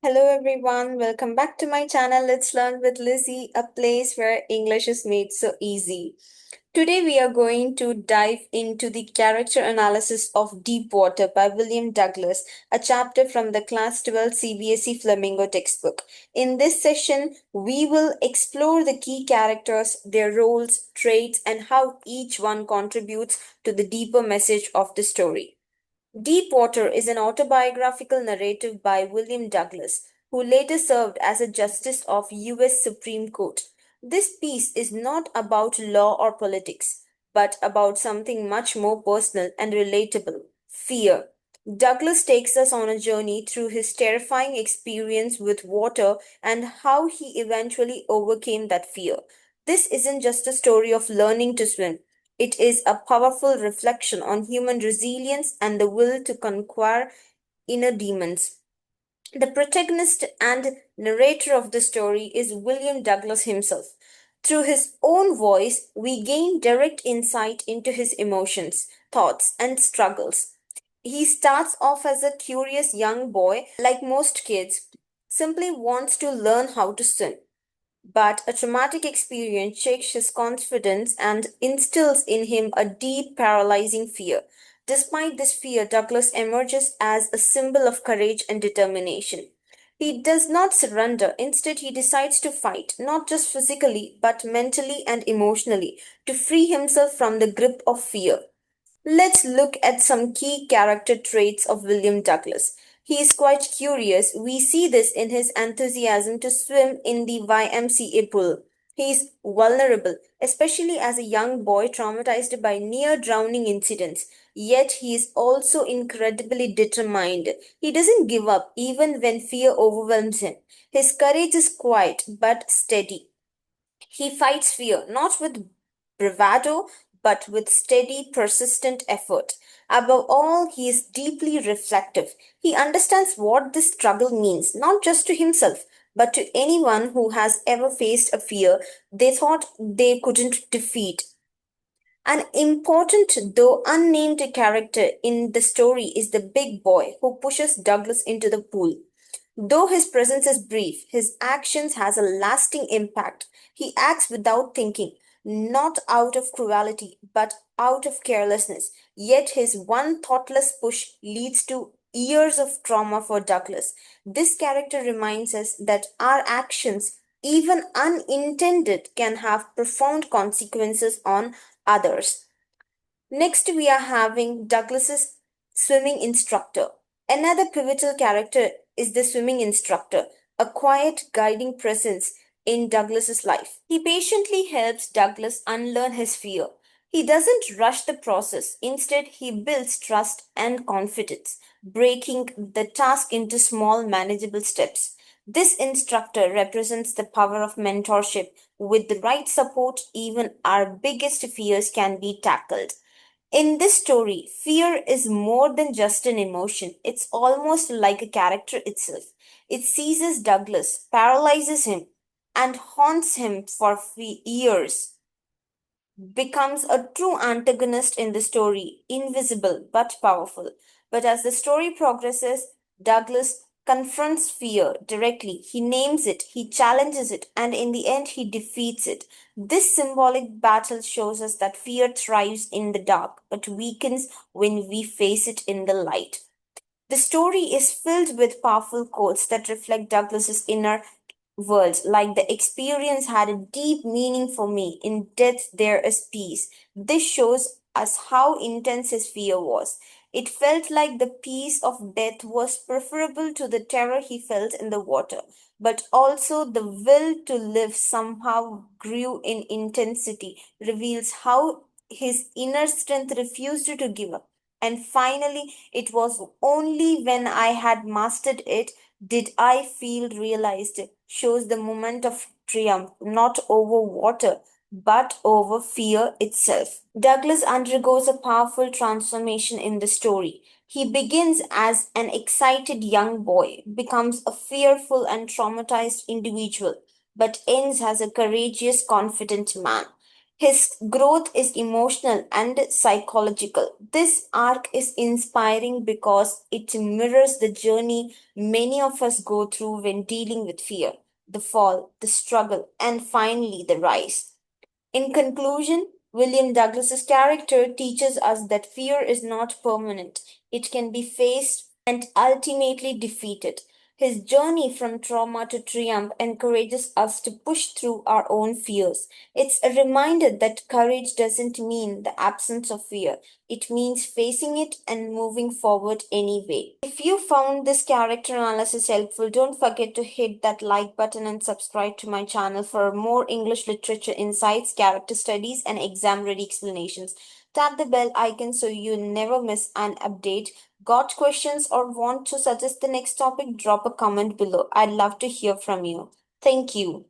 Hello everyone, welcome back to my channel Let's Learn with Lizzie, a place where English is made so easy. Today we are going to dive into the character analysis of Deep Water by William Douglas, a chapter from the Class 12 CBSE Flamingo textbook. In this session, we will explore the key characters, their roles, traits, and how each one contributes to the deeper message of the story. Deep Water is an autobiographical narrative by William Douglas, who later served as a justice of US Supreme Court. This piece is not about law or politics, but about something much more personal and relatable: fear. Douglas takes us on a journey through his terrifying experience with water and how he eventually overcame that fear. This isn't just a story of learning to swim. It is a powerful reflection on human resilience and the will to conquer inner demons. The protagonist and narrator of the story is William Douglas himself. Through his own voice, we gain direct insight into his emotions, thoughts, and struggles. He starts off as a curious young boy, like most kids, simply wants to learn how to swim. But a traumatic experience shakes his confidence and instills in him a deep, paralyzing fear. Despite this fear, Douglas emerges as a symbol of courage and determination. He does not surrender. Instead, he decides to fight, not just physically, but mentally and emotionally, to free himself from the grip of fear. Let's look at some key character traits of William Douglas. He is quite curious. We see this in his enthusiasm to swim in the YMCA pool. He is vulnerable, especially as a young boy traumatized by near drowning incidents. Yet he is also incredibly determined. He doesn't give up even when fear overwhelms him. His courage is quiet but steady. He fights fear not with bravado, but with steady, persistent effort. Above all, he is deeply reflective. He understands what this struggle means, not just to himself, but to anyone who has ever faced a fear they thought they couldn't defeat. An important, though unnamed character in the story is the big boy who pushes Douglas into the pool. Though his presence is brief, his actions has a lasting impact. He acts without thinking, not out of cruelty, but out of carelessness. Yet his one thoughtless push leads to years of trauma for Douglas. This character reminds us that our actions, even unintended, can have profound consequences on others. Next, we are having Douglas's swimming instructor. Another pivotal character is the swimming instructor, a quiet guiding presence in Douglas's life. He patiently helps Douglas unlearn his fear. He doesn't rush the process. Instead, he builds trust and confidence, breaking the task into small, manageable steps. This instructor represents the power of mentorship. With the right support, even our biggest fears can be tackled. In this story, fear is more than just an emotion. It's almost like a character itself. It seizes Douglas, paralyzes him, and haunts him for years. Becomes a true antagonist in the story, invisible but powerful. But as the story progresses, Douglas confronts fear directly. He names it, he challenges it, and in the end, he defeats it. This symbolic battle shows us that fear thrives in the dark but weakens when we face it in the light. The story is filled with powerful quotes that reflect Douglas's inner world, like the experience had a deep meaning for me. In death, there is peace. This shows us how intense his fear was. It felt like the peace of death was preferable to the terror he felt in the water, but also the will to live somehow grew in intensity, reveals how his inner strength refused to give up. And finally, it was only when I had mastered it did I feel realized, shows the moment of triumph, not over water, but over fear itself. Douglas undergoes a powerful transformation in the story. He begins as an excited young boy, becomes a fearful and traumatized individual, but ends as a courageous, confident man. His growth is emotional and psychological. This arc is inspiring because it mirrors the journey many of us go through when dealing with fear, the fall, the struggle, and finally the rise. In conclusion, William Douglas's character teaches us that fear is not permanent. It can be faced and ultimately defeated. His journey from trauma to triumph encourages us to push through our own fears. It's a reminder that courage doesn't mean the absence of fear. It means facing it and moving forward anyway. If you found this character analysis helpful, don't forget to hit that like button and subscribe to my channel for more English literature insights, character studies, and exam ready explanations. Tap the bell icon so you never miss an update. Got questions or want to suggest the next topic? Drop a comment below. I'd love to hear from you. Thank you.